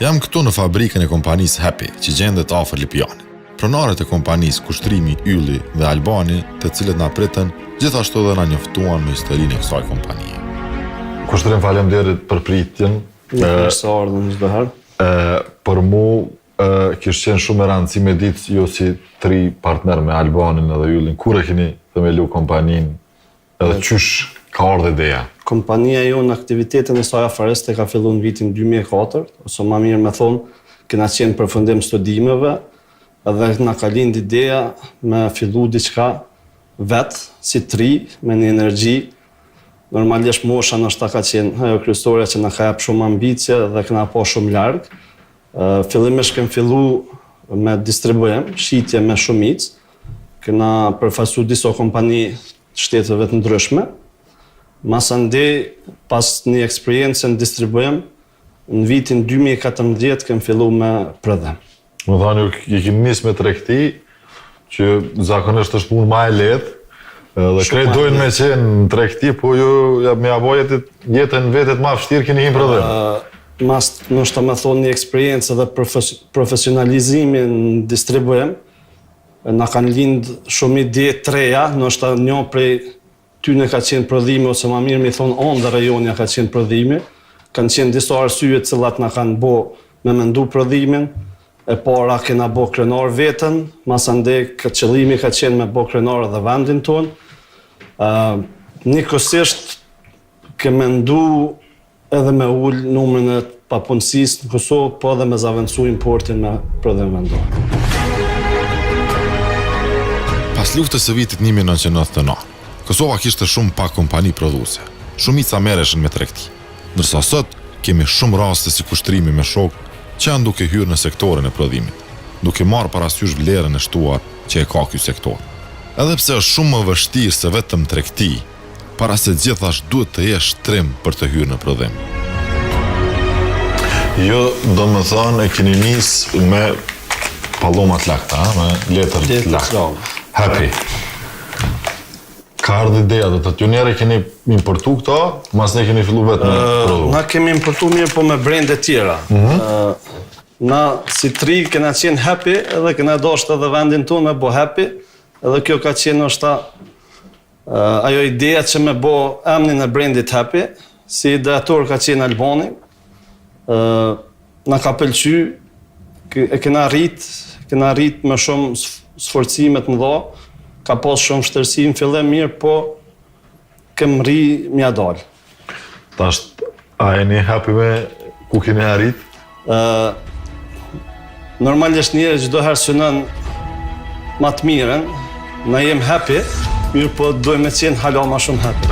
Jam këtu në fabrikën e kompanisë Happy, që gjendet afër Lipjanit. Pronarët e kompanisë Kushtrimi, Ylli dhe Albani, të cilët na pritën, gjithashtu dhe na njoftuan me historinë e kësaj kompanie. Kushtrim faleminderit për pritjen. Për mu, kishtë qenë shumë e rëndësi me ditë jo si 3 partner me Albanin edhe Yllin. Kur e keni themelu kompaninë edhe qysh ka ardhur ideja? Kompania jo në aktivitetin e saj afareste ka fillu në vitin 2004, ose ma mirë me thonë, kena qenë përfundim studimeve, edhe na ka lind ideja me fillu diçka vetë, si 3, me një energji. Normalisht mosha nështë ta ka qenë ajo kryesorja që na ka jap shumë ambicie dhe këna po shumë largë. Fillimisht kem fillu me distribuim, shitje me shumicë, këna përfasu disa kompani shtetëve të ndryshme. Masandej, pas një eksperiencë në distribuim, në vitin 2014 kem fillu me prodhim. Më thani, i keni nis me tregti, që zakonisht është punë ma e lehtë, dhe krejt dojnë me qenë në tregti, po ju me avoj jetën vetet ma vështirë keni hinë prodhim. Mas nështë me thonë një eksperiencë dhe profesionalizimi në distribuim, na kanë lind shumë ide treja, nështë një prej tyne ka qenë prodhimi, ose ma mirë me thonë onë dhe rajonja ka qenë prodhimi. Kanë qenë disa arsye cilat na kanë bo me mendu prodhimin. E para kena bo krenar vetën, masandej qëllimi ka qenë me bo krenar dhe vendin tonë. Njëkohësisht ke mendu edhe me ullë numrin e papunësisë në Kosovë, po edhe me zavendësu importin me prodhim vendor. Pas luftës së vitit 1999, Kosova kishte shumë pak kompani prodhuese. Shumica merreshin me tregti. Ndërsa sot kemi shumë raste si Kushtrimi me shok që janë duke hyrë në sektorin e prodhimit, duke marrë parasysh vlerën e shtuar që e ka ky sektor. Edhe pse është shumë më vështirë se vetëm tregti, para se gjithashtu duhet të jesh trim për të hyrë në prodhim. Jo, do më thonë, e keni nis me pallomat lakta, me letër lakta. Happy. Ka ardhë ideja, dhe të tjonere keni importu këta, mas ne keni fillu vetë me prodhu? Na kemi importu mirë po me brende tjera. Na si 3 kena qenë Happy, edhe kena dosht edhe vendin tonë me bo Happy, edhe kjo ka qenë është ajo ideja që me bo emnin e brendit Happy, si ideator ka qenë Albani, na ka pëlqy, e kena rrit me shumë sforcimet më dha, ka pas shumë vështirësi në fillim mirë, po kem rri mja dalë. Tash, a jeni happy me ku keni arrit? Normalisht njerë çdo herë synon ma të mirën, na jem happy, mirë po dojmë të qenë hala ma shumë happy.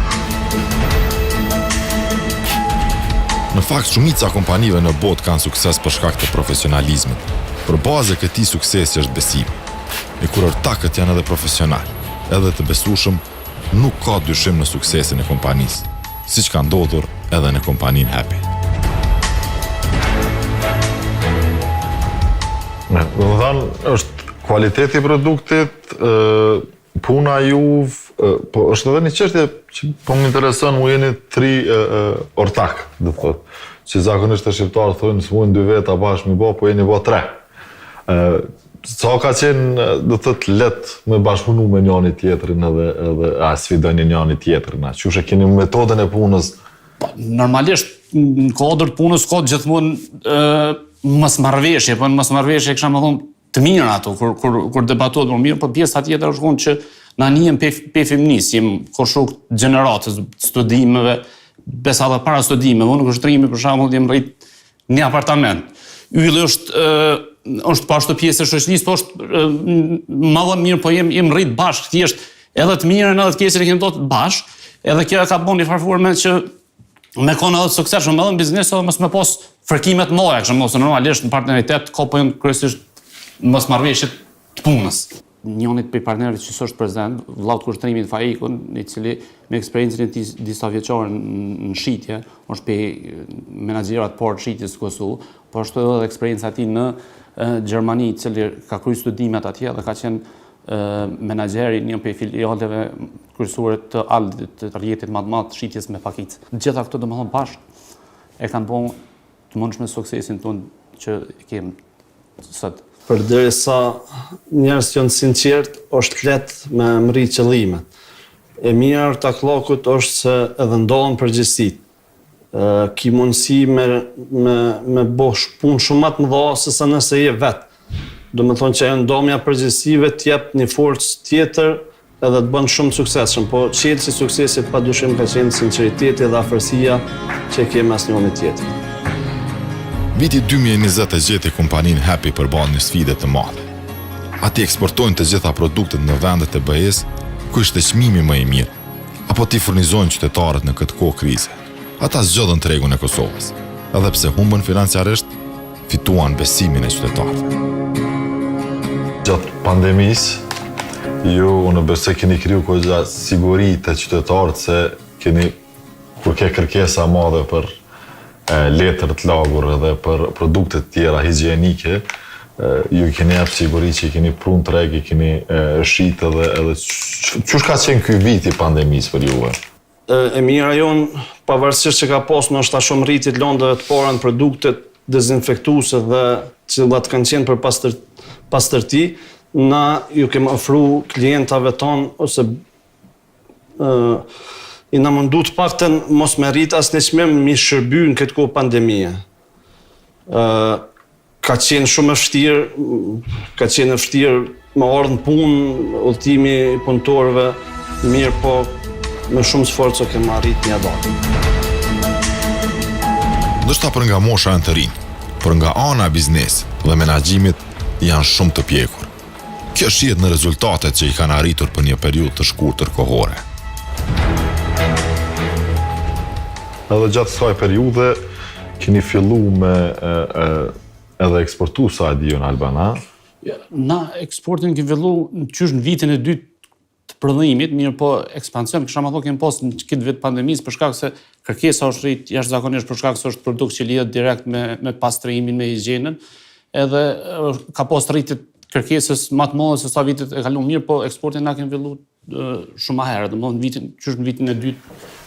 Në fakt, shumica kompanive në botë kanë sukses për shkak të profesionalizmit. Për bazë e këtij suksesi është besimi. E kur ortakët janë edhe profesional, edhe të besueshëm, nuk ka dyshim në suksesin e kompanisë, siç ka ndodhur edhe në kompaninë Happy. Do të thënë, është kualiteti i produktit, puna juve, po është edhe një çështje që po më intereson, mu jeni 3 ortak, do thotë, që zakonisht e shqiptarë thonë s'mujnë 2 veta bashkë me bë, po jeni bë 3. Sa ka qenë, do të thëtë, letë me bashkëpunu me njëri tjetrin edhe sfidoni njëri tjetrin. Qysh e keni metodën e punës? Normalisht, në kodër punës ka gjithmonë mosmarrëveshje, po në mosmarrëveshje kisha më thonë të mirë ato, kur debatohet më mirë, po pjesa tjetër është që na njihem pe femnisë, jem koshok gjeneratës, studimeve, besa dhe para studimeve, unë në Kushtrimi për shembull jem rrit një apartament. Ylli është pa ashtu pjesë e shoqërisë, po është më dhe mirë, po jem rrit bashkë, thjesht edhe të mirën edhe të keqen e kemi dot bashkë, edhe kjo ka bën një farforme që me konë edhe të suksesshëm edhe në biznes, edhe mos me pas fërkimet mëdha, kështu mos normalisht në partneritet ka po kryesisht mosmarrëveshje të punës. Njënit për partnerit që është prezent, vllaut Kushtrimit Faikun, i cili me eksperiencën e tij disa vjeçare në shitje, është për menaxherat parë shitjes në Kosovë, po ashtu edhe eksperjenca e tij në Gjermani, i cili ka kryer studimet atje dhe ka qenë menaxheri një prej filialeve kryesore të Aldit, të rrjetit më të madh të shitjes me pakicë. Gjitha këto domethënë bashkë e kanë bën të mundshme suksesin tonë që kemi sot? Përderisa njerëz janë sinqert, është lehtë me mri qëllimet. E mirë të akllokut është se edhe ndohen përgjegjësitë. Ki mundësi me bosh punë shumë më të mëdha se sa nëse je vetë. Do me thonë që e ndomja përgjegjësive t'jep një forcë tjetër edhe të bën shumë suksesshëm, po çelësi suksesit padyshim ka qenë sinqeriteti dhe afërsia që kemi mes njëri tjetrit. Viti 2020 e gjeti kompaninë happy përballë një sfide të madhe. Ati eksportojnë të gjitha produktet në vendet e BE-s, ku ishte çmimi më i mirë, apo ti furnizojnë qytetarët në këtë kohë krize. Ata zgjodhën tregun e Kosovës, edhe pse humbën financiarisht, fituan besimin e qytetarëve. Gjatë pandemisë, unë besoj keni kriju kohë siguri të qytetarët se kur ke kërkesa madhe për letër të lagur dhe për produktet tjera higjienike, ju keni jap siguri që i keni prun treg, i keni shit edhe çush ka qenë ky vit i pandemisë për juve? E mira jonë, pavarësisht që ka pas ndoshta shumë rritje të lëndave të para në produktet dezinfektuese dhe cilat kanë qenë për pastërti, na ju kemi ofru klientave tonë ose i na mundu të paktën mos me rrit asnjë çmim mi shërby në këtë kohë pandemie. Ka qenë shumë e vështirë me ardhur në punë, udhëtimi i punëtorëve, mirë po me shumë sforco kemi arrit një datë. Ndoshta për nga mosha janë të rinj, por nga ana e biznesit dhe menaxhimit janë shumë të pjekur. Kjo shihet në rezultatet që i kanë arritur për një periudhë të shkurtër kohore. Edhe gjatë kësaj periudhe keni fillu me edhe eksportu sa e dijon Albana. Na eksportin kemi fillu në vitin e dytë të prodhimit, mirë po ekspansion, kisha më thonë kemi pas në këtë vit pandemisë për shkak se kërkesa është rrit jashtëzakonisht për shkak se është produkt që lidhet direkt me pastrimin, me higjienën, edhe ka pas rritje kërkesës më të madhe se sa vitet e kaluar, mirë po eksportin na kemi fillu shumë më herët, domethënë në vitin e dytë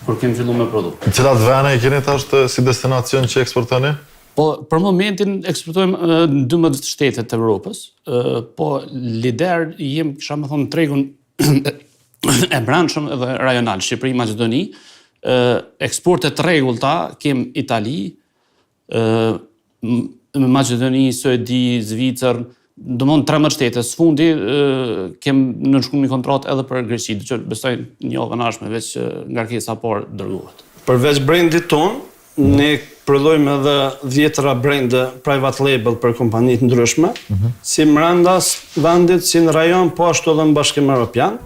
kur kemi filluar me produkt. Në cilat vende keni tash si destinacion që eksportoni? Po, për momentin eksportojmë në 12 shtete të Evropës, po lider jem, kisha më thonë, tregun e brendshëm edhe rajonal, Shqipëri, Maqedoni, eksportet rregullta kem Itali, Maqedoni, Suedi, Zvicër, domthonjë 13 shtete. Së fundi kem nënshkruar një kontratë edhe për Greqi, që besoj një javë nashme veç ngarkesa parë dërgohet. Përveç brandit ton, ne prodhojmë edhe 10 brande private label për kompani të ndryshme, si brenda vendit, si në rajon, po ashtu edhe në Bashkimin Evropian.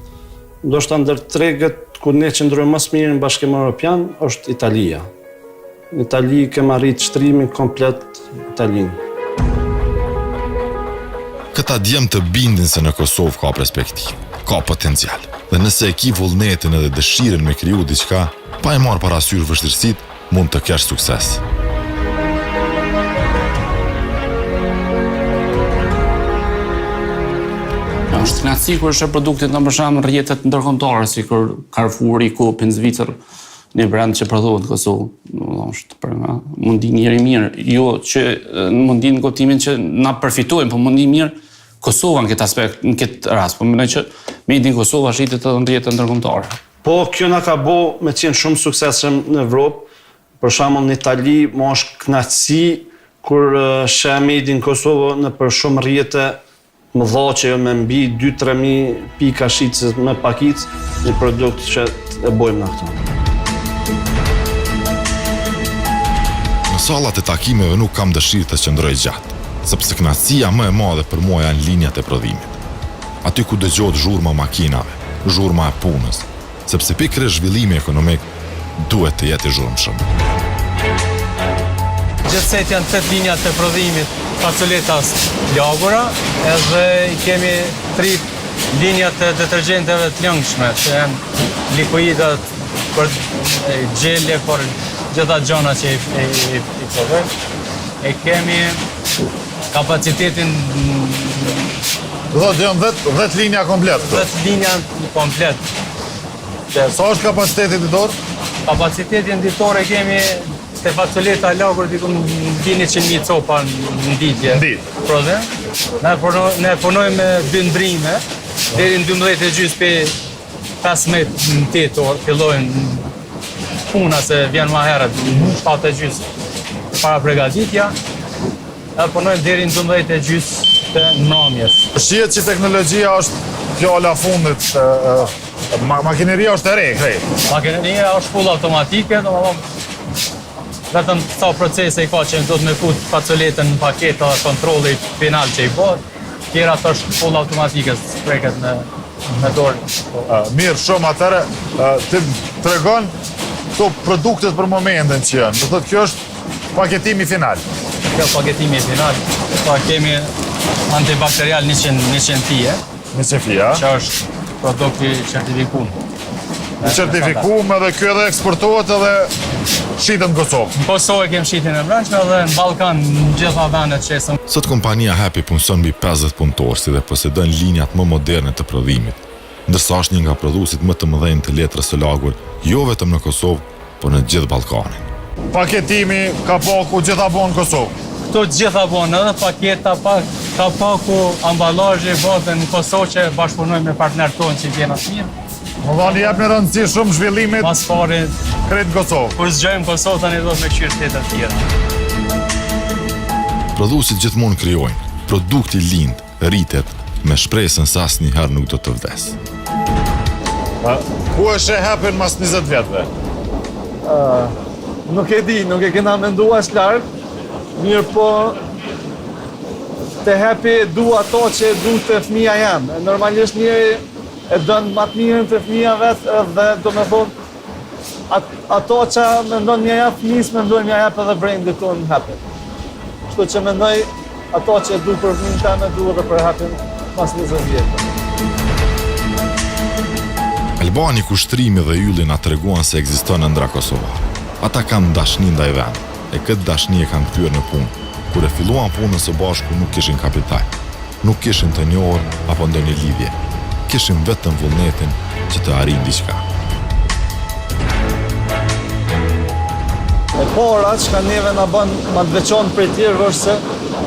Ndoshta ndër tregët ku ne qëndrojmë më së miri në Bashkimin Evropian është Italia. Në Itali kemi arrit shtrimin komplet italian. Këta djem të bindin se në Kosovë ka perspektivë, ka potencial. Dhe nëse e ki vullnetin edhe dëshiren me kriju diçka, pa e marrë parasysh vështirësitë, mund të kesh sukses. Është knatësi kur është produktet në përsham rrjetet ndërkombëtare, si kur Carrefouri, Coop në Zvicër, një brand që prodhohet në Kosovë, është për nga mundin njëri mirë, jo që në mundin në kuptimin që na përfitojmë, po mundin mirë Kosova në këtë aspekt, në këtë rast, po mendoj që made in Kosova shitet edhe në rrjetet ndërkombëtare. Po kjo na ka bo me qenë shumë suksesshëm në Evropë. Për shembull në Itali, më është kënaqësi kur sheh made in Kosova në për shumë rrjete mëdha që me mbi 2-3.000 pika shitës me pakicë, një produkt që e bojmë në këto. Në sallat e takimeve nuk kam dëshirë të qëndroj gjatë, sepse kënaqësia më e madhe për mua janë linjat e prodhimit. Aty ku dëgjohet zhurma makinave, zhurma e punës, sepse pikërisht zhvillimi ekonomik duhet të jetë i zhurmshëm. Gjithsej janë 8 linjat të prodhimit facoletas lagura, edhe kemi 3 linjat të detergjenteve të lëngshme, që janë likuidat për gjele, për gjitha gjona që i prodhojmë. E kemi kapacitetin... Do të janë 10 linja komplet? 10 linja komplet. Sa është kapacitetin ditor? Kapacitetin ditor e kemi te facoleta lagur diku vini 100.000 copa në ditje. Ditë. Prodhim. Ne punojmë me 2 ndrime, deri në 12:30 15 orë fillojnë puna se vjen më herët 7:30 para përgatitja. E punojmë deri në 12:30 të nëmjes. Shihet që teknologjia është fjala fundit, makineria është e re, krejt. Makineria është full automatike, domethënë vetëm këto procese i ka që do të me fut facoletën në paketa dhe kontrolli final që i bëhet. Tjera të është full automatike, spreket me dorë. Mirë, shumë atëre, ti tregon këto produktet për momentin që janë. Do thotë kjo është paketimi final. Kjo paketimi final, pa kemi antibakterial 100 fije, Nëse fija. që është produkti certifikuar. Në certifikuar edhe kjo edhe eksportohet edhe shitet në Kosovë. Në Kosovë kemi shitin e brendshme dhe në Ballkan në gjitha vendet që esëm. Sot kompania Happy punëson mbi 50 punëtorë si dhe posedon linjat më moderne të prodhimit, ndërsa është një nga prodhuesit më të mëdhenj të letrës së lagur, jo vetëm në Kosovë, por në gjithë Ballkanin. Paketimi, kapaku, gjitha bon në Kosovë. Këto gjitha bon edhe paketa, kapaku, ambalazhi, bëhen në Kosovë që bashkëpunojmë me partnerët tonë që vjen atë mirë. Më dhani jep një rëndësi shumë zhvillimit Pas pari, krejt Kosovë. kur zgjojmë Kosovë tani do të me qyrë shtetet tjera. Prodhuesit gjithmonë krijojnë, produkti lind, rritet me shpresën se asnjëherë nuk do të vdes. Ku është e hapin mas 20 vjetëve? Nuk e di, nuk e kena menduar as larg, mirë po të hapi du ato që du të fëmija jam. Normalisht njëri e dënë matë mirën të fëmija vetë dhe do me thonë ato që mendon një jap fëmis, mendoj një jap edhe brendi tonë hapi. Kështu që mendoj ato që du për fëmin të me du edhe për hapin mas 20 vjetë. Albani, kushtrimi dhe ylli na treguan se ekziston ëndra kosovar. Ata kanë dashni ndaj vend, e këtë dashni e kanë kthyer në punë. Kur e filluan punën së bashku nuk kishin kapital, nuk kishin të njohur apo ndonjë lidhje. Kishin vetëm vullnetin që të arrijnë diçka. E para që ka neve na bën ma të veçantë prej tjerëve është se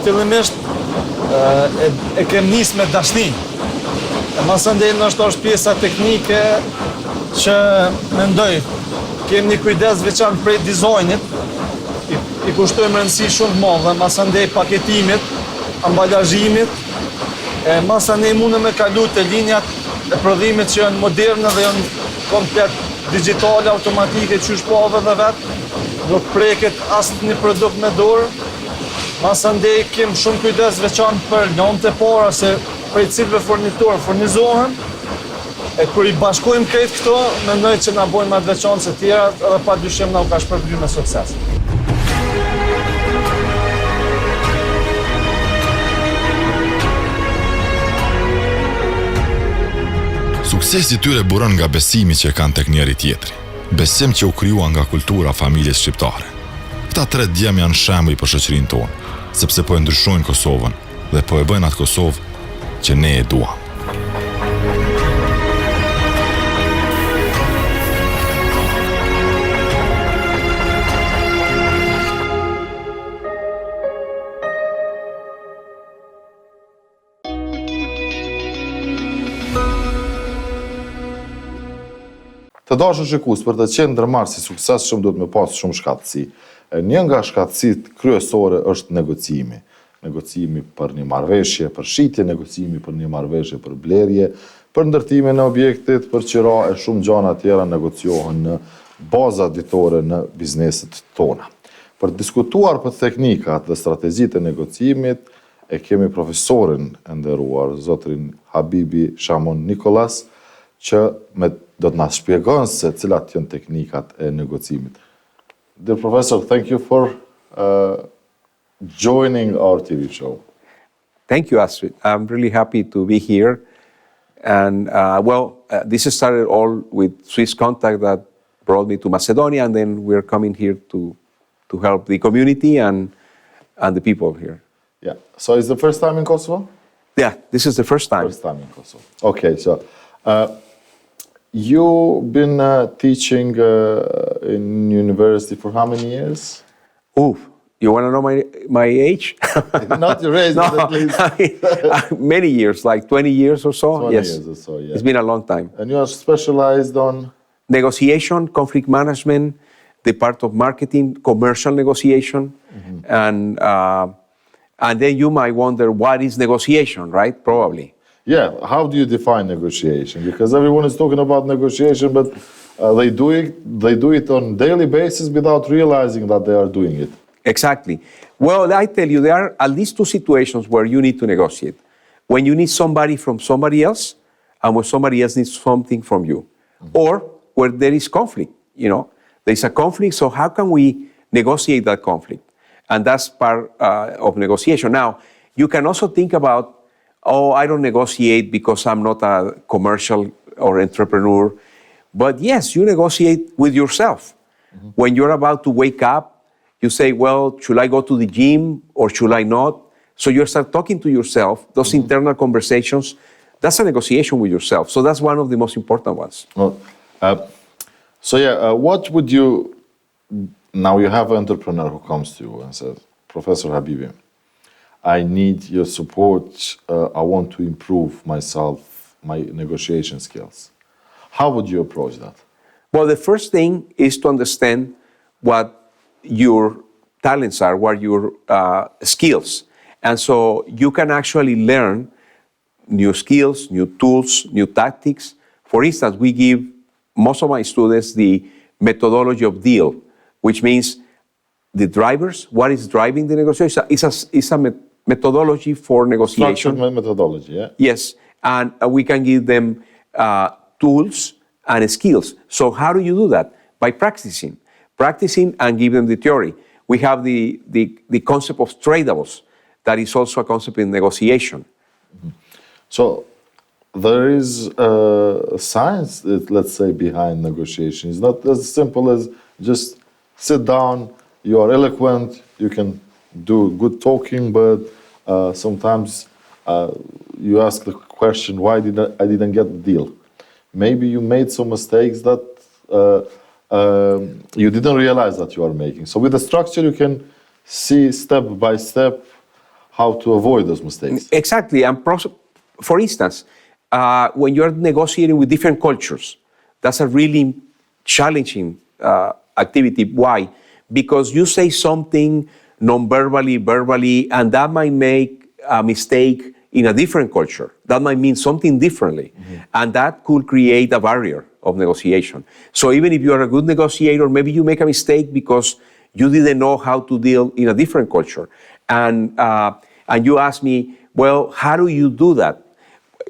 fillimisht e kem nis me dashni. E masandej nështë është pjesa teknike që mendoj kem një kujdes veçantë prej dizajnit, i kushtojmë rëndësi shumë të madhe, masandej paketimit, ambalazhimit, masandej mundë me kalu të linjat e prodhimit që janë moderne dhe janë komplet digitale, automatike, që shpove dhe vetë, nuk preket asë një produkt me dorë. Masandej kem shumë kujdes veçantë për lëndë të para se prej cilëve fornitorë furnizohen, e kur i bashkojmë krejt këto, mendoj që na bojnë ma të veçantë se tjera edhe pa dyshim na u ka shpërbly me sukses. Suksesi tyre buron nga besimi që kanë tek njëri tjetri. Besim që u krijuan nga kultura familjes shqiptare. Këta 3 djem janë shembull për shoqërinë tonë, sepse po e ndryshojnë Kosovën dhe po e bëjnë atë Kosovë që ne e duam. Të dashur shikues, për të qenë ndërmarrës i sukses shumë duhet me pas shumë shkatësi. Një nga shkatësit kryesore është negociimi. Negociimi për një marrëveshje për shitje, negociimi për një marrëveshje për blerje, për ndërtimin e objektit, për qira e shumë gjana tjera negociohen në baza ditore në bizneset tona. Për diskutuar për teknikat dhe strategjitë e negociimit, e kemi profesorin e nderuar, zotrin Habibi Shamon Nikolas, që do të na shpjegon se cilat janë teknikat e negocimit. Dear Professor, thank you for joining our TV show. Thank you, Astrid. I'm really happy to be here. And this started all with Swiss Contact that brought me to Macedonia, and then we're coming here to help the community and the people here. Yeah. So it's the first time in Kosovo? Yeah, this is the first time. First time in Kosovo. Okay, so you've been teaching in university for how many years? Oof, you want to know my age? Not your age, but at least Many years, like 20 years or so. 20 Yes. years or so, yeah. It's been a long time. And you are specialized on? Negotiation, conflict management, the part of marketing, commercial negotiation, and then you might wonder, what is negotiation, right? Probably. Yeah, how do you define negotiation? Because everyone is talking about negotiation, but they do it on daily basis without realizing that they are doing it. Exactly. Well, I tell you, there are at least two situations where you need to negotiate. When you need somebody from somebody else, and when somebody else needs something from you. Or where there is conflict, There's a conflict, so how can we negotiate that conflict? And that's part of negotiation. Now, you can also think about, I don't negotiate because I'm not a commercial or entrepreneur. But yes, you negotiate with yourself. When you're about to wake up, you say, well, should I go to the gym or should I not? So you start talking to yourself, those internal conversations. That's a negotiation with yourself. So that's one of the most important ones. Well, what would you, now you have an entrepreneur who comes to you and says, Professor Habibi, I need your support. I want to improve myself, my negotiation skills. How would you approach that? Well, the first thing is to understand what your talents are, what your skills. And so you can actually learn new skills, new tools, new tactics. For instance, we give most of my students the methodology of deal, which means the drivers, what is driving the negotiation. It's a methodology for negotiation. Structured methodology, yeah? Yes, and we can give them tools and skills. So how do you do that? By practicing and give them the theory. We have the concept of tradables. That is also a concept in negotiation. So there is science, let's say, behind negotiation. It's not as simple as just sit down, you are eloquent, you can do good talking, but sometimes you ask the question, why I didn't get the deal? Maybe you made some mistakes that you didn't realize that you are making. So with the structure, you can see step by step how to avoid those mistakes. Exactly. And for instance, when you're negotiating with different cultures, that's a really challenging activity. Why? Because you say something non-verbally, verbally, and that might make a mistake in a different culture. That might mean something differently. And that could create a barrier of negotiation. So even if you are a good negotiator, maybe you make a mistake because you didn't know how to deal in a different culture. And you ask me, well, how do you do that?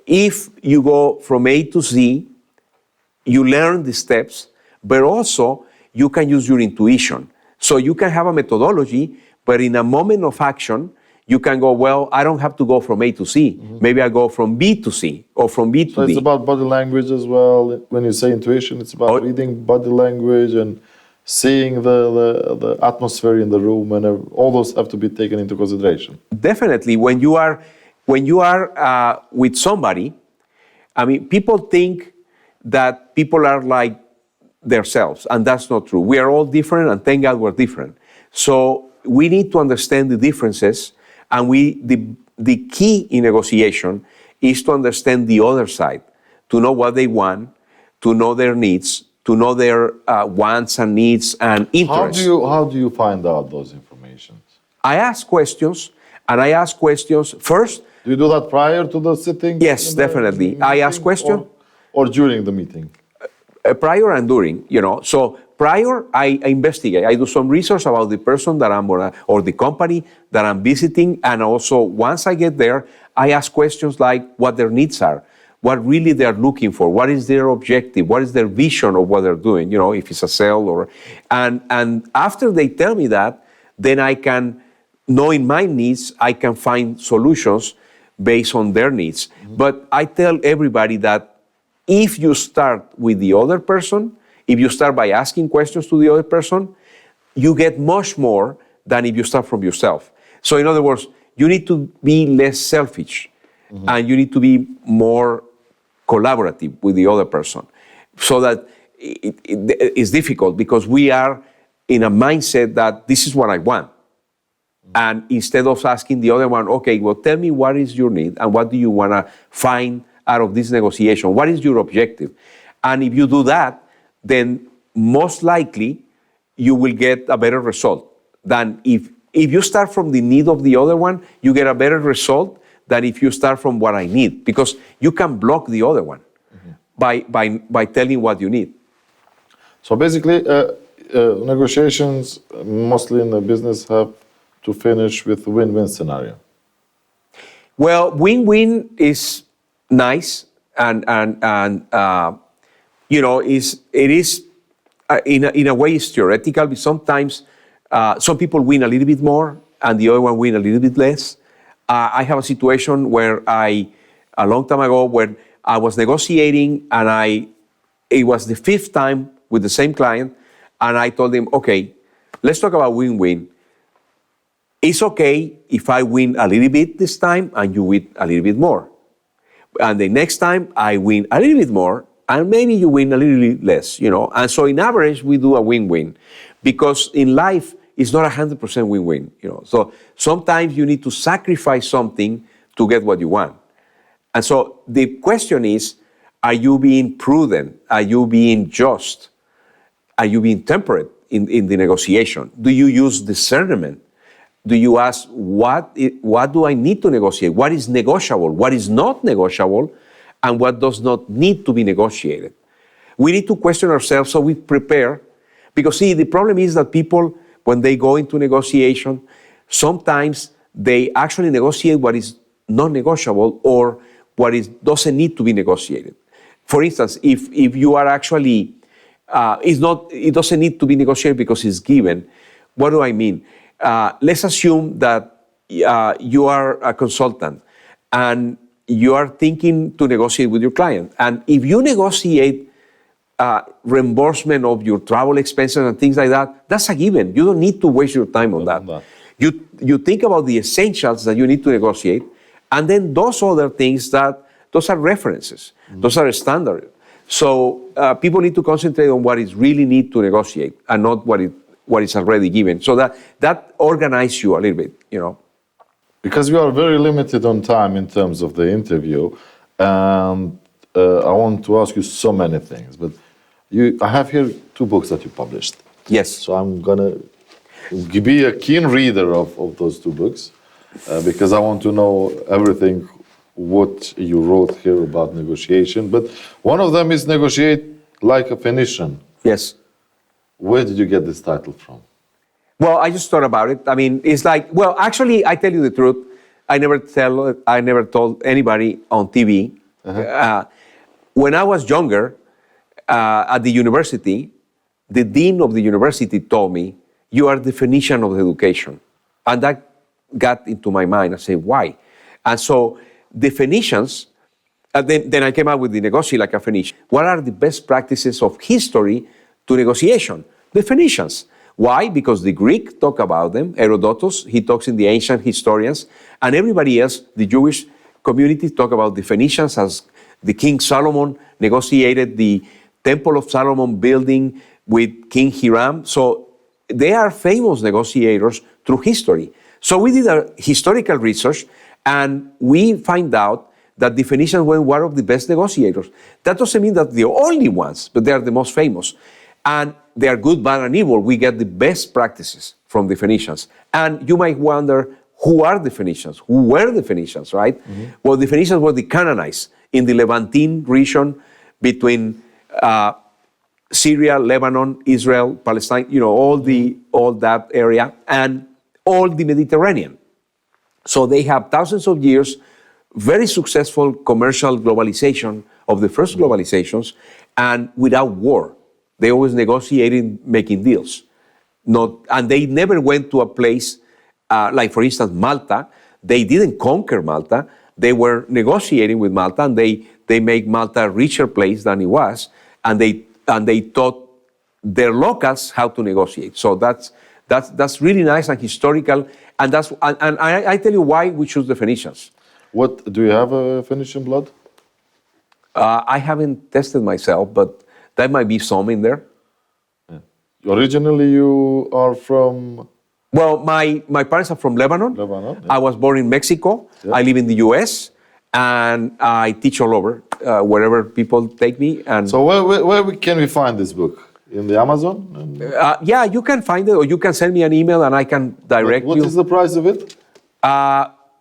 If you go from A to Z, you learn the steps, but also you can use your intuition. So you can have a methodology, but in a moment of action, you can go, well, I don't have to go from A to C. Maybe I go from B to C or from B to D. So it's about body language as well. When you say intuition, it's about reading body language and seeing the atmosphere in the room, and all those have to be taken into consideration. Definitely. When you are with somebody, I mean, people think that people are like themselves, and that's not true. We are all different, and thank God we're different. So we need to understand the differences, and the key in negotiation is to understand the other side, to know what they want, to know their needs, to know their wants and needs and interests. How do you find out those information? I ask questions, and I ask questions first. Do you do that prior to the sitting? Yes, definitely. I ask questions. Or during the meeting? Prior and during, So prior, I investigate. I do some research about the person that I'm gonna, or the company that I'm visiting. And also, once I get there, I ask questions like what their needs are, what really they're looking for, what is their objective, what is their vision of what they're doing, if it's a sale or... And after they tell me that, then I can, knowing my needs, I can find solutions based on their needs. But I tell everybody that if you start with the other person, if you start by asking questions to the other person, you get much more than if you start from yourself. So in other words, you need to be less selfish and you need to be more collaborative with the other person. So that it's difficult because we are in a mindset that this is what I want. And instead of asking the other one, okay, well, tell me what is your need and what do you want to find out of this negotiation? What is your objective? And if you do that, then most likely you will get a better result than if you start from the need of the other one, you get a better result than if you start from what I need, because you can block the other one by telling what you need. So basically, negotiations, mostly in the business, have to finish with a win-win scenario. Well, win-win is nice, and you know, it is in a way it's theoretical. But sometimes some people win a little bit more, and the other one win a little bit less. I have a situation where a long time ago, when I was negotiating, and it was the 5th time with the same client, and I told him, okay, let's talk about win-win. It's okay if I win a little bit this time and you win a little bit more. And the next time I win a little bit more and maybe you win a little bit less, you know. And so in average, we do a win-win, because in life, it's not 100% win-win, you know. So sometimes you need to sacrifice something to get what you want. And so the question is, are you being prudent? Are you being just? Are you being temperate in the negotiation? Do you use discernment? Do you ask, what do I need to negotiate? What is negotiable? What is not negotiable? And what does not need to be negotiated? We need to question ourselves so we prepare. Because see, the problem is that people, when they go into negotiation, sometimes they actually negotiate what is non-negotiable or what doesn't need to be negotiated. For instance, if you are actually, it doesn't need to be negotiated because it's given. What do I mean? Let's assume that you are a consultant and you are thinking to negotiate with your client. And if you negotiate reimbursement of your travel expenses and things like that, that's a given. You don't need to waste your time on that. You think about the essentials that you need to negotiate, and then those other things, those are references. Those are standard. So people need to concentrate on what is really need to negotiate and not what is already given. So that organizes you a little bit, you know. Because we are very limited on time in terms of the interview, and I want to ask you so many things, but I have here 2 books that you published. Yes. So I'm gonna be a keen reader of those 2 books, because I want to know everything what you wrote here about negotiation. But one of them is Negotiate Like a Phoenician. Yes. Where did you get this title from? Well, I just thought about it. I mean, it's like, well, actually, I tell you the truth. I never told anybody on TV. When I was younger, at the university, the dean of the university told me, "You are the Phoenician of education." And that got into my mind. I said, why? And so the Phoenicians, then I came up with the Negotiate Like a Phoenician. What are the best practices of history to negotiation? The Phoenicians. Why? Because the Greek talk about them, Herodotus, he talks in the ancient historians, and everybody else, the Jewish community, talk about the Phoenicians as the King Solomon negotiated the Temple of Solomon building with King Hiram. So they are famous negotiators through history. So we did a historical research, and we find out that the Phoenicians were one of the best negotiators. That doesn't mean that they're the only ones, but they are the most famous. And they are good, bad, and evil. We get the best practices from the Phoenicians. And you might wonder, who are the Phoenicians? Who were the Phoenicians, right? Mm-hmm. Well, the Phoenicians were the Canaanites in the Levantine region between Syria, Lebanon, Israel, Palestine, you know, all that area, and all the Mediterranean. So they have thousands of years, very successful commercial globalization of the first globalizations, and without war. They always negotiated, making deals. And they never went to a place, like for instance, Malta. They didn't conquer Malta. They were negotiating with Malta, and they make Malta a richer place than it was, and they taught their locals how to negotiate. So that's really nice and historical, and I tell you why we choose the Phoenicians. What, do you have a Phoenician blood? I haven't tested myself, but there might be some in there. Yeah. Originally, you are from Well, my parents are from Lebanon. Lebanon. Yeah. I was born in Mexico. Yeah. I live in the U.S. and I teach all over, wherever people take me. And So where can we find this book? In the Amazon? yeah, you can find it, or you can send me an email and I can direct What you. is the price of it?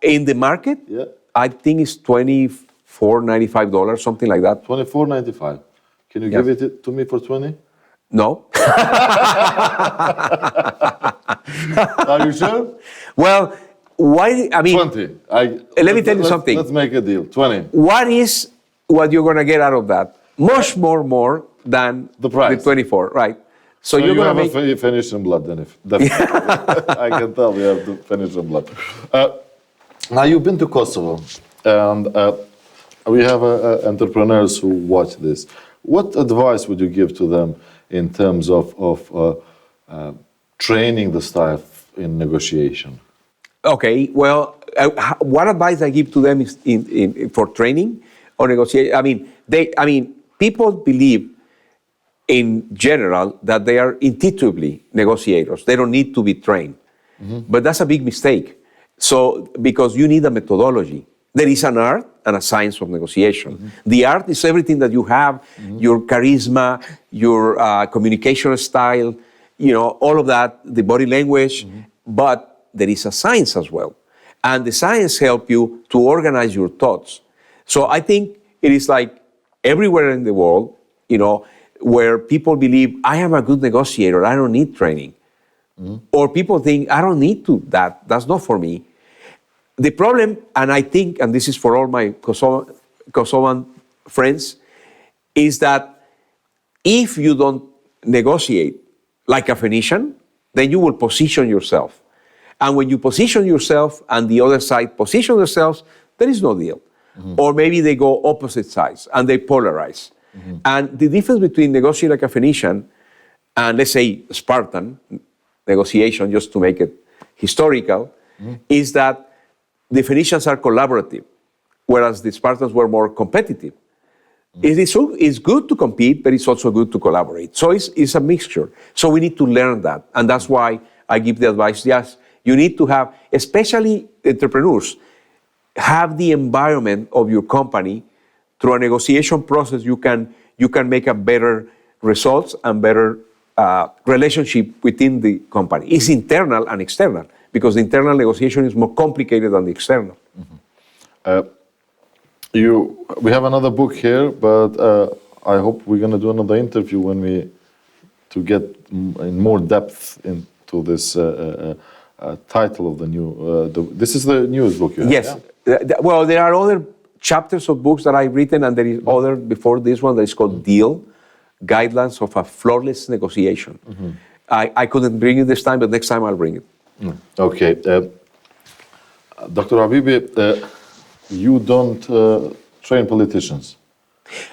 In the market, Yeah. I think it's $24.95, something like that. $24.95. Can you Yes. give it to me for 20? No. Are you sure? Well, why? I mean, 20. Let me tell you something. Let's make a deal. 20. what you're gonna get out of that? Much more than The price. the 24, right? So, So you're you gonna have make. a Phoenician blood then, if definitely. I can tell you have the Phoenician blood. Now you've been to Kosovo, and we have entrepreneurs who watch this. What advice would you give to them in terms of training the staff in negotiation? Okay, well, what advice I give to them is for training or negotiation. I mean, people believe in general that they are intuitively negotiators. They don't need to be trained. But that's a big mistake. So, because you need a methodology. There is an art and a science of negotiation. The art is everything that you have, your charisma, your communication style, all of that, the body language, but there is a science as well. And the science helps you to organize your thoughts. So I think it is like everywhere in the world, where people believe, I am a good negotiator, I don't need training. Or people think, I don't need that, that's not for me. The problem, and I think, and this is for all my Kosovan friends, is that if you don't negotiate like a Phoenician, then you will position yourself. And when you position yourself and the other side position themselves, there is no deal. Or maybe they go opposite sides and they polarize. And the difference between negotiating like a Phoenician and, let's say, Spartan negotiation, just to make it historical, is that the Phoenicians are collaborative, whereas the Spartans were more competitive. It's good to compete, but it's also good to collaborate. So it's a mixture. So we need to learn that. And that's why I give the advice, yes, you need to have, especially entrepreneurs, have the environment of your company. Through a negotiation process, you can make a better results and better relationship within the company. It's internal and external, because the internal negotiation is more complicated than the external. We have another book here, but I hope we're going to do another interview to get in more depth into this title of the new. This is the newest book you have. Yes. Yeah? Well, there are other chapters of books that I've written, and there is other before this one that is called Deal, Guidelines of a Flawless Negotiation. I couldn't bring it this time, but next time I'll bring it. Okay. Dr. Habibi, you don't train politicians.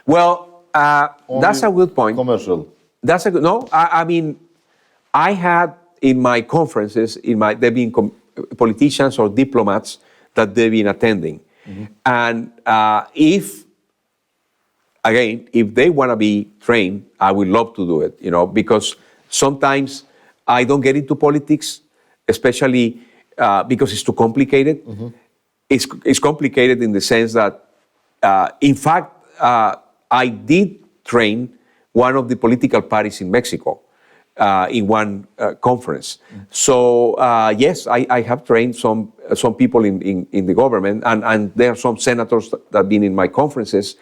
Well, that's a good point. Commercial. That's a good, no, I mean, I had in my conferences, there been politicians or diplomats that they've been attending. And if they want to be trained, I would love to do it, because sometimes I don't get into politics, especially because it's too complicated. It's complicated in the sense that, in fact, I did train one of the political parties in Mexico in one conference. So yes, I have trained some people in the government, and there are some senators that have been in my conferences.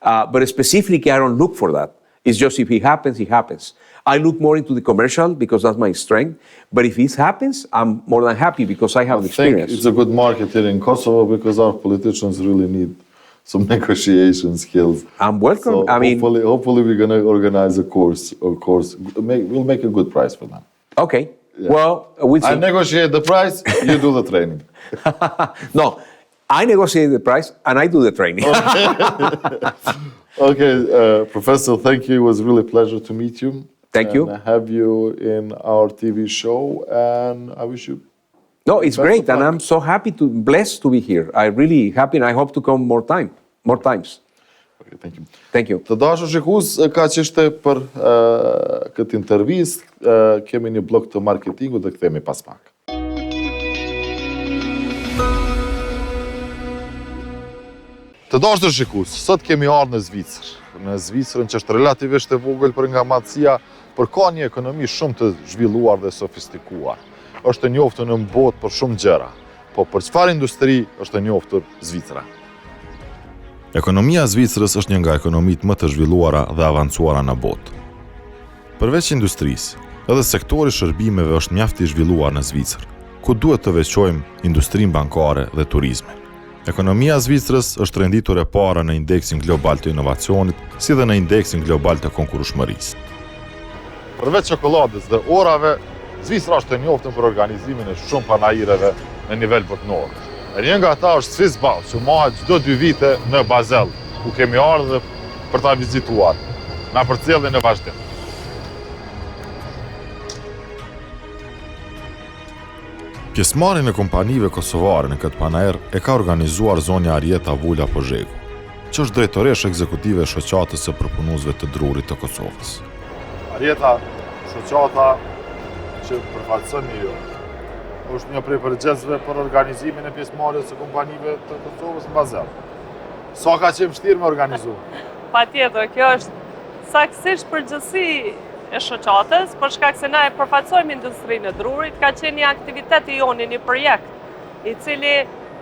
But specifically, I don't look for that. It's just if it happens, it happens. I look more into the commercial because that's my strength. But if it happens, I'm more than happy because I have the experience. It's a good market here in Kosovo because our politicians really need some negotiation skills. I'm welcome. So hopefully we're going to organize a course. We'll make a good price for them. Okay. Yeah. Well, we'll see. I negotiate the price, you do the training. No, I negotiate the price and I do the training. Okay, Professor, thank you. It was really a pleasure to meet you. Thank you. And have you in our TV show, and I wish you. No, it's great, and I'm so blessed to be here. I'm really happy, and I hope to come more times. Thank you. Thank you. Të dashur shikues, ka që ishte për këtë intervistë, kemi një blok të marketingu dhe kthehemi pas pak. Të dashur shikues, sot kemi ardhur në Zvicër. Në Zvicrën që është relativisht e vogël për nga madhësia, por ka një ekonomi shumë të zhvilluar dhe sofistikuar. Është e njohur në botë për shumë gjëra, po për çfarë industri është e njohur Zvicra? Ekonomia e Zvicrës është një nga ekonomitë më të zhvilluara dhe avancuara në botë. Përveç industrisë, edhe sektori shërbimeve është mjaft i zhvilluar në Zvicër, ku duhet të veçojmë industrinë bankare dhe turizmin. Ekonomia e Zvicrës është renditur e para në indeksin global të inovacionit, si dhe në indeksin global të konkurrueshmërisë. Përveç çokoladës dhe orave, Zvicra është e njohur për organizimin e shumë panajireve në nivel botëror. Një nga ata është Swiss Ball, që mohet çdo 2 vite në Basel, ku kemi ardhur për ta vizituar. Na përcjellin në vazhdim. Pjesëmarrjen e kompanive kosovare në këtë panajër e ka organizuar zonja Arjeta Vula Pozhegu, që është drejtoresh ekzekutive e shoqatës së përpunuesve të drurit të Kosovës. Arjeta, shoqata që përfaqësoni ju, është një prej përgjegjësve për organizimin e pjesëmarrjes së kompanive të Kosovës në Basel. Sa ka qenë vështirë me organizu? Patjetër, kjo është saktësisht përgjegjësi e shoqatës, për shkak se na e përfaqësojmë industrinë e drurit, ka qenë një aktivitet i joni, një projekt, i cili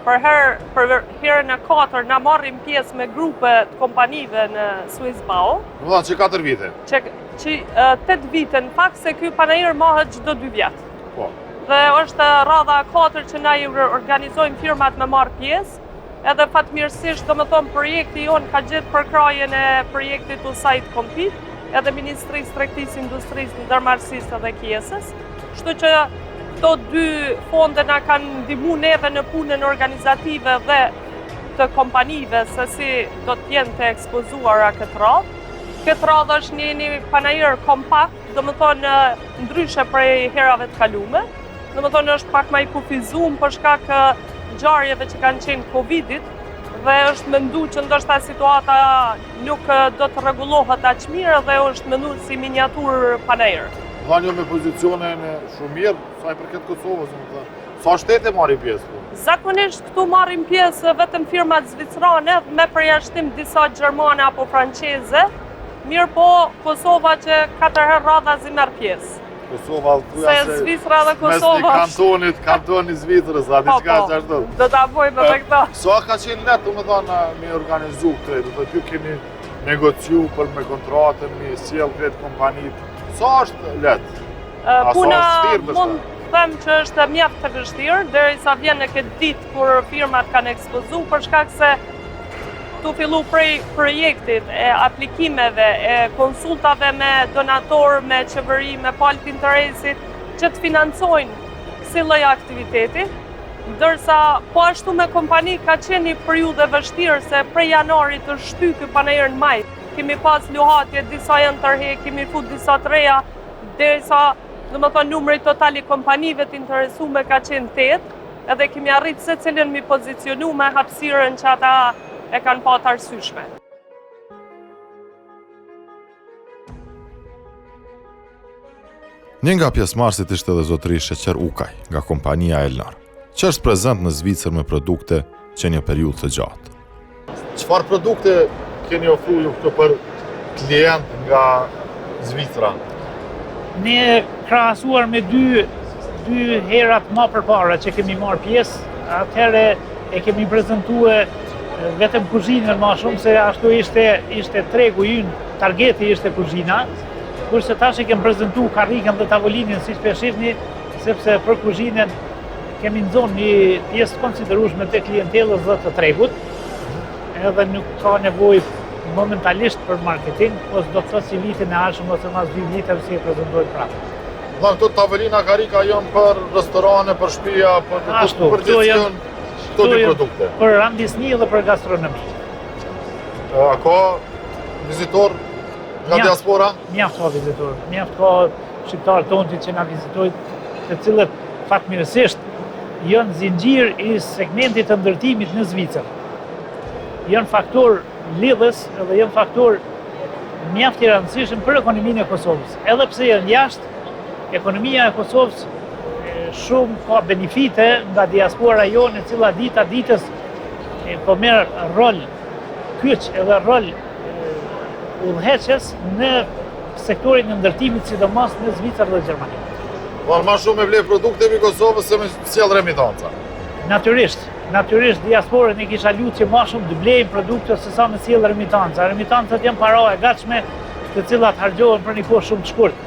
për herën e 4 na marrim pjesë me grupe të kompanive në Swiss Ball. Do të thonë që 4 vite. Që 8 vite, në fakt se ky panajër mohet çdo 2 vjet. Po. Dhe është radha 4 që na i organizojmë firmat me marrë pjesë, edhe fatmirësisht, domethënë projekti jon ka gjetë përkrajen e projektit USAID Compete, edhe Ministrisë Tregtisë, Industrisë, Ndërmarrësisë dhe Kjesës. Kështu që këto 2 fonde na kanë ndihmuar neve në punën organizative dhe të kompanive se si do të jenë të ekspozuara këtë radhë. Këtë radhë është një panajër kompakt, domethënë ndryshe prej herave të kaluara. Domethënë është pak më i kufizuar për shkak të ngjarjeve që kanë qenë Covidit, dhe është menduar që ndoshta situata nuk do të rregullohet aq mirë dhe është menduar si miniatur panajër. Dhanë me pozicionin shumë mirë, sa i përket Kosovës, domethënë. Sa shtete marrin pjesë? Zakonisht këtu marrin pjesë vetëm firmat zvicrane me përjashtim disa gjermane apo franceze, mirë po Kosova që 4 herë radhazi merr pjesë. Kosova, se Zvicra dhe Kosova. Mes kantoni Zvicrës, a diçka që ashtu. Do ta bëjmë edhe këto. Sa ka qenë lehtë, domethënë, me organizu këtë, do të kemi negociu për me kontratën, me sjell këtë kompanitë. Sa është lehtë? Puna mund të them që është mjaft e vështirë, derisa vjen në këtë ditë kur firmat kanë ekspozuar për shkak se tu fillu prej projektit, e aplikimeve, e konsultave me donator, me qeveri, me palë të interesit, që të financojnë kësi lloj aktiviteti, ndërsa po ashtu me kompani ka qenë një periudhë vështirë se prej janarit të shty ky panajër në maj. Kemi pas luhatje, disa janë tërheq, kemi fut disa të reja, derisa domethënë numri total i kompanive të interesuar ka qenë 8, edhe kemi arritë secilin mi pozicionu me hapësirën që ata e kanë patë arsyeshme. Një nga pjesëmarrësit ishte edhe zotëri Sheqer Ukaj, nga kompania Elnar, që është prezent në Zvicër me produkte që një periudhë të gjatë. Çfarë produkte keni ofruar ju këtu për klient nga Zvicra? Ne krahasuar me dy herat më përpara që kemi marrë pjesë, atëherë e kemi prezantuar vetëm kuzhinën më shumë se ashtu ishte tregu ynë, targeti ishte kuzhina, kurse tash e kemi prezantuar karrikën dhe tavolinën siç po shihni, sepse për kuzhinën kemi nxonë një pjesë konsiderueshme të klientellës dhe të tregut, edhe nuk ka nevojë momentalisht për marketing, ose do të thotë si vitin e ardhshëm ose mas 2 viteve si e prezantojmë prapë. Dhe këto tavolina karika janë për restorane, për shtëpia, për gjithçka. Këto dy produkte. Për randisni dhe për gastronomi. A ka vizitor nga diaspora? Mjaft ka vizitor. Mjaft ka shqiptarë tonë që na vizitojnë, të cilët fatmirësisht janë zinxhir i segmentit të ndërtimit në Zvicër. Janë faktor lidhës edhe janë faktor mjaft i rëndësishëm për ekonominë e Kosovës. Edhe pse janë jashtë, ekonomia e Kosovës shumë ka benefite nga diaspora jonë, e cila ditës po merr rol kyç edhe rol udhëheqës në sektorin e ndërtimit, sidomos në Zvicër dhe Gjermani. Ma shumë me vlej produkte i Kosovës se me sjell remitanca. Natyrisht diasporën e kisha lutë që ma shumë të blejnë produkte se sa me sjell remitanca. Remitancat janë para e gatshme të cilat hargjohen për një kohë shumë të shkurtë.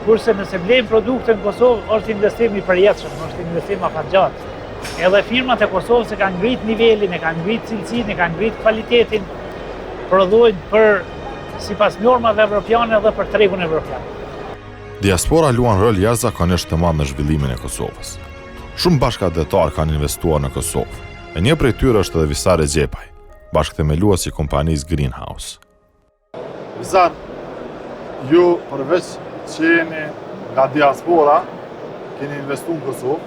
Kurse nëse blejnë produkte në Kosovë, është investim i përjetshëm, është investim afatgjatë. Edhe firmat e Kosovës e kanë ngrit nivelin, e kanë ngrit cilësinë, e kanë ngrit kvalitetin, prodhojnë për sipas normave evropiane dhe për tregun evropian. Diaspora luan rol jashtëzakonisht të madh në zhvillimin e Kosovës. Shumë bashkëdhetar kanë investuar në Kosovë, e një prej tyre është edhe Visar Gjepaj, bashkëthemeluesi i kompanisë Greenhouse. Visar, ju përveç që jeni nga diaspora, keni investu në Kosovë,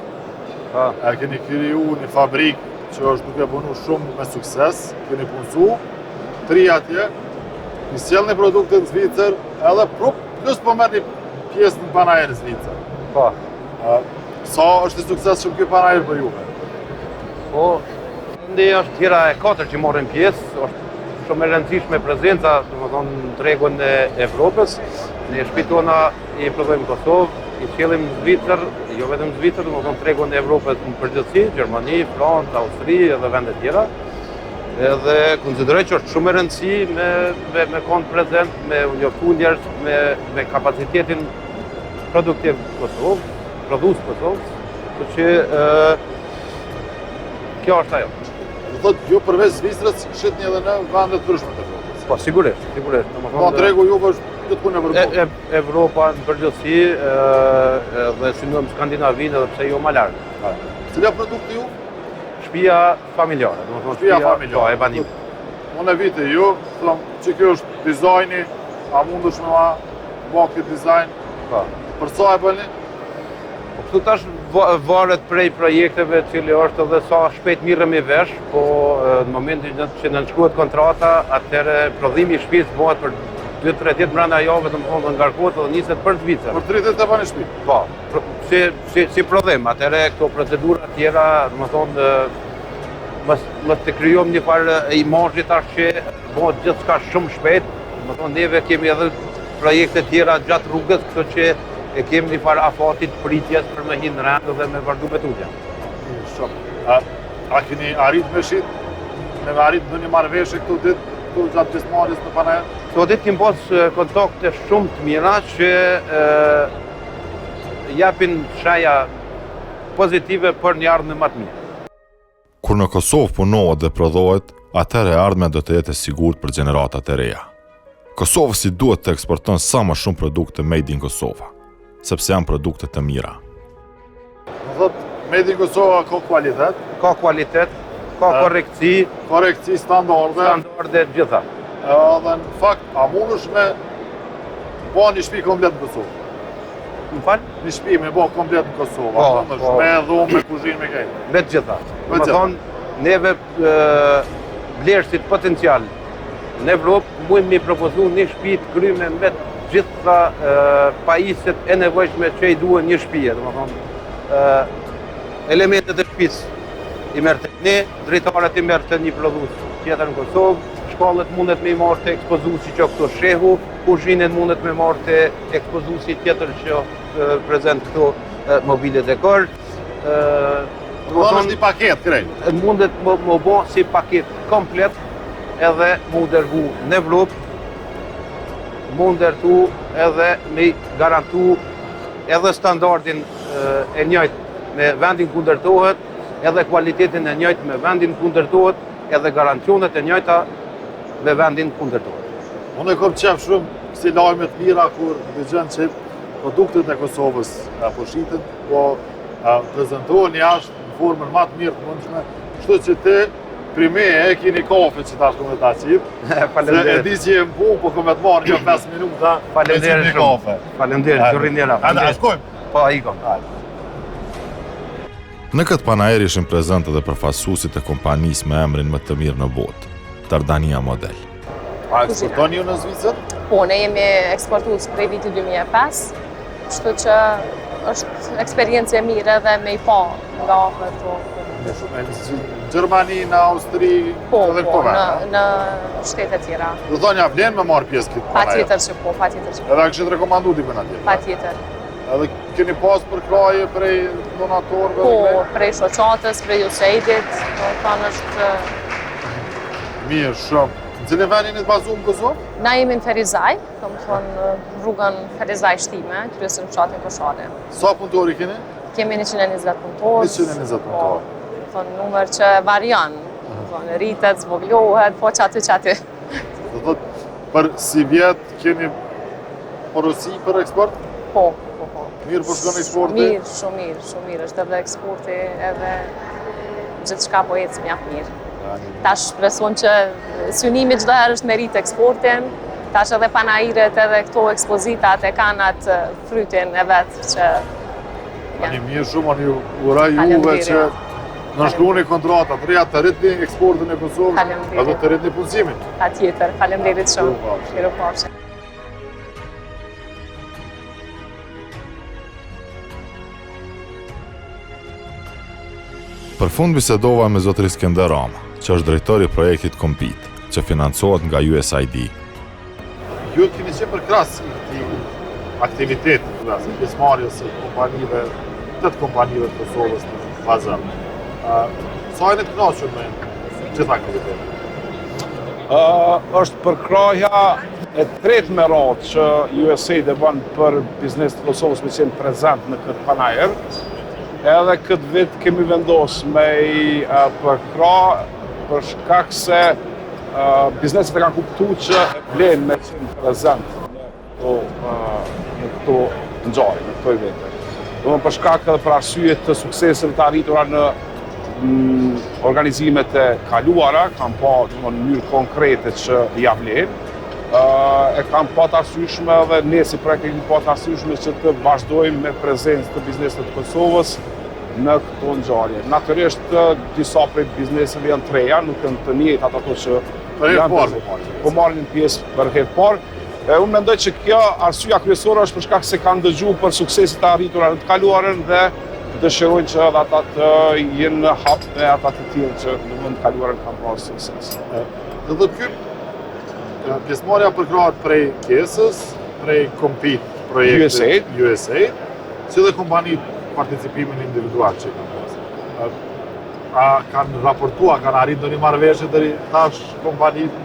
keni kriju një fabrikë që është duke punu shumë me sukses, keni punësu, 3 atje, i sjellni produkte në Zvicër, edhe plus po merr një pjesë në Panxhën Zvicër. Sa është i suksesshëm ky Panxhën për juve? Po, ndi është tjera e 4 që morën pjesë, është shumë e rëndësishme prezenca, domethënë në tregun e Evropës. Ne shtëpitë tona i prodhojmë në Kosovë, i sjellim në Zvicër, jo vetëm në Zvicër, domethënë tregun e Evropës në përgjithësi, Gjermani, Francë, Austri edhe vende tjera. Edhe konsideroj që është shumë e rëndësi me qenë prezent, me u njoftu njerëz me kapacitetin produktiv Kosovë, produs Kosovës, për që kjo është ajo. Do thotë, ju përveç Zvicrës shitni edhe në vende të ndryshme të Evropës. Po, sigurisht. Po, tregu juve është këtë punë e vërtetë. Evropa në përgjithësi dhe synojmë Skandinavinë edhe pse jo më larg. Cila produkti ju? Shtëpia familjare, domethënë shtëpia familjare e banimit. Unë e vite ju, thom që kjo është dizajni, a mundesh me ma bë këtë dizajn? Po. Për sa e bëni? Këtu tash varet prej projekteve cili është edhe sa shpejt mirëm i vesh, po në momentin që nënshkruhet kontrata, atëherë prodhimi i shtëpisë bëhet për 2-3 ditë brenda javëve, domethënë ngarkohet dhe niset për Zvicër. Për 3 ditë e bani shtëpi? Po, si prodhim, atëherë këto procedura tjera, domethënë mos të krijojmë një farë imazhi tash që bëhet gjithçka shumë shpejt, domethënë neve kemi edhe projekte tjera gjatë rrugës, kështu që e kemi një farë afatit pritjes për me hinë rëndë dhe me vazhdu me tutja. Shumë. A keni arrit me shit? Me arrit në një marrëveshje këtu ditë, këtu gjatë pjesëmarrjes në Panxhën? Këto ditë kemi pas kontakte shumë të mira që japin shaja pozitive për një ardhmë më të mirë. Kur në Kosovë punohet dhe prodhohet, atëherë ardhmja do të jetë e sigurt për gjeneratat e reja. Kosova si duhet të eksporton sa më shumë produkte made in Kosova, sepse janë produkte të mira. Më thotë, made in Kosova ka kvalitet? Ka kvalitet, ka korektësi, standarde gjitha. Dhe në fakt, a mundesh me bo një shtëpi komplet në Kosovë? Më falë? Një shtëpi me bo komplet në Kosovë, me dhumë, me kuzhinë, me kejtë? Me të gjitha. Më thonë, neve blerësit potencial në Evropë mund mi propozu një shtëpi të kryme me gjitha pajiset e nevojshme që i duhen një shtëpie, domethënë elementet e shtëpisë i merr tek ne, drejtarët i merr te një prodhues tjetër në Kosovë, shkallët mundet me i marrë te ekspozuesi që këto shehu, kuzhinën mundet me marrë te ekspozuesi tjetër që prezent këto mobile dekor. Domethënë një paketë krejt. Mundet më bë si paketë komplet edhe mu dërgu në Evropë, mu ndërtu edhe me garantu edhe standardin e njëjtë me vendin ku ndërtohet, edhe kualitetin e njëjtë me vendin ku ndërtohet, edhe garancionet e njëjta me vendin ku ndërtohet. Unë e kom qef shumë si lajme të mira kur dëgjon që produktet e Kosovës po shiten, po prezentohen jashtë në formën më të mirë të mundshme, kështu që ti prime e kini kafe që tash këmë ta qitë. Se e di që e më po këmë të marrë një 5 minuta me qitë një kafe. Falemderit, gjurri njëra. A shkojmë? Po, ikom. Në këtë Panxhën ishin prezente dhe përfaqësuesit e kompanisë me emrin më të mirë në botë. Dardania model. A eksportoni ju në Zvicër? Po, ne jemi eksportues prej vitit 2005, kështu që është eksperiencë e mirë edhe me i pa nga afër to. Në Gjermani, në Austri, edhe këto vende? Në shtete tjera. Do thonë ja vlen me marrë pjesë këtë panajër? Patjetër që po, patjetër që po. Edhe a kështë rekomandu t'i për në tjetër? Patjetër. Edhe keni pas përkraje prej donatorëve? Po, prej shoqatës, prej USAID-it, do të thonë është... Mirë, shumë. Në cilin vendin e të bazu në Kosovë? Na jemi në Ferizaj, do të thonë rrugën Ferizaj Shtime, kryesën fshatin Koshare. Sa punëtori keni? Kemi 120 punëtorë. 120 punëtorë. Do të thonë numër që varian, do të thonë rritet, zvoglohet, po që aty. Do thotë, për si vjetë keni porosi për eksport? Po. Mirë për shkon eksporti? Mirë, shumë mirë, është edhe eksporti edhe gjithë shka po ecë mjaft mirë. Tash shpreson që synimi çdo herë është me rrit eksportin, tash edhe panairet edhe këto ekspozitat e kanë atë frytin e vetë që... Ani mirë shumë, ani uraj juve që në shkruani kontrata, të reja të rritni eksportin e Kosovës, edhe të rritni punësimin. Patjetër, faleminderit shumë. Mirupafshim. Për fund bisedova me zotëri Skender Rama, që është drejtori i projektit Kompit, që financohet nga USAID. Ju keni qenë për krahas këtij aktiviteti, pjesëmarrjes së kompanive, 8 kompanive të Kosovës në Panxhën. Sa jeni të kënaqur me gjithë aktivitetin? Është përkraja e tretë me radhë që USAID e bën për biznes të Kosovës me qenë prezent në këtë panajër. Edhe këtë vit kemi vendosur me i përkra për shkak se bizneset e kanë kuptuar që vlen me qenë prezent në këto ngjarje, në këto evente. Domethënë për shkak edhe për arsye të sukseseve të arritura në organizimet e kaluara, kanë pa në mënyrë konkrete që ja vlen. E kam pa të arsyeshme edhe ne si projekt kemi pa të arsyeshme që të vazhdojmë me prezencë të bizneset të Kosovës në këto ngjarje. Natyrisht disa prej bizneseve janë treja, nuk janë të njëjtat ato që po marrin pjesë për herë parë. Unë mendoj që kjo arsyeja kryesore është për shkak se kanë dëgjuar për sukseset e arritura në të kaluarën dhe dëshirojnë që edhe ata të jenë në hap me ata të tjerë që në vend të kaluarën kanë pasur sukses. Dhe ky pjesëmarrja përkrahet prej pjesës, prej Kompit projektit USAID, si dhe kompanitë participimin individual që kanë pasur. A kanë raportuar, kanë arritur në një marrëveshje deri tash kompanitë?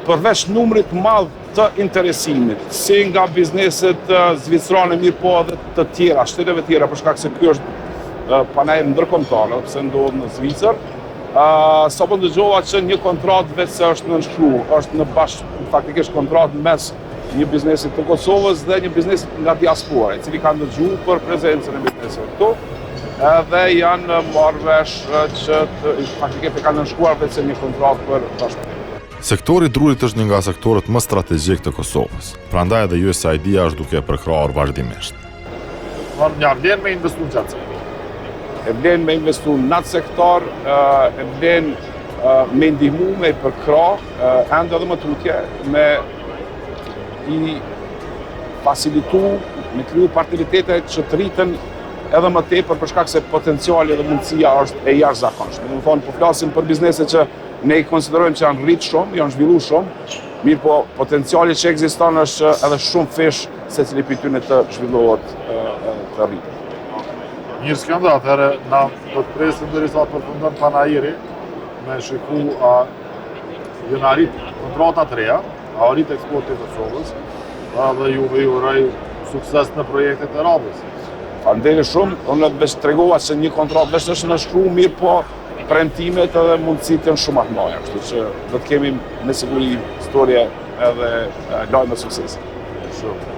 Përveç numrit madh të interesimit, si nga bizneset zvicrane, mirë po edhe të tjera, shteteve tjera, për shkak se ky është panajër ndërkombëtar, pse ndodhet në Zvicër. Sapo dëgjova që një kontratë vetë se është nënshkruar, është faktikisht kontratë mes një biznesi të Kosovës dhe një biznesi nga diaspora, i cili kanë dëgjuar për prezencën e bizneseve këtu, edhe janë marrë vesh që faktikisht e kanë nënshkruar vetë se një kontratë për bashkëpunim. Sektori drurit është një nga sektorët më strategjik të Kosovës, prandaj edhe USAID është duke përkrahur vazhdimisht. Ja vlen me investu në qatë sektor? E vlen me investu në atë sektor, e vlen me ndihmu, me përkrah, ende edhe më tutje, me i facilitu, me kriju partneritete që të rriten edhe më tepër për shkak se potenciali dhe mundësia është e jashtëzakonshme. Do të thonë, po flasim për biznese që ne i konsiderojmë që janë rrit shumë, janë zhvilluar shumë, mirë po potenciali që ekziston është edhe shumë fish secili prej tyre të zhvillohet të rritet. Mirë Skender, atëherë na do të presim derisa të përfundon panajiri me shiku a janë arrit kontrata të reja, a arrit eksporti i Kosovës, dhe juve ju uroj sukses në projektet e radhës. Faleminderit shumë, unë veç tregova se një kontratë veç është nënshkruar, mirë po premtimet edhe mundësitë janë shumë të mëdha, kështu që do të kemi me siguri historie edhe lajme suksese. Shumë.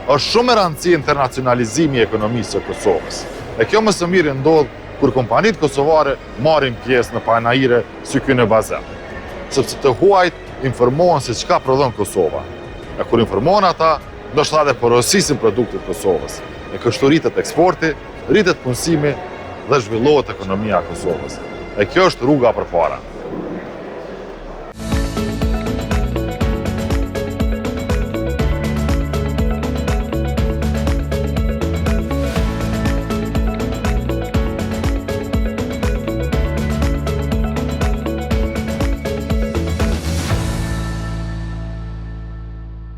Është shumë e rëndësishme internacionalizimi i ekonomisë së Kosovës. E kjo më së miri ndodh kur kompanitë kosovare marrin pjesë në panajire si ky në Panxhën, sepse të huajt informohen se çka prodhon Kosova. E kur informohen ata, ndoshta edhe porosisin produktet Kosovës. E kështu rritet eksporti, rritet punësimi dhe zhvillohet ekonomia e Kosovës. E kjo është rruga përpara.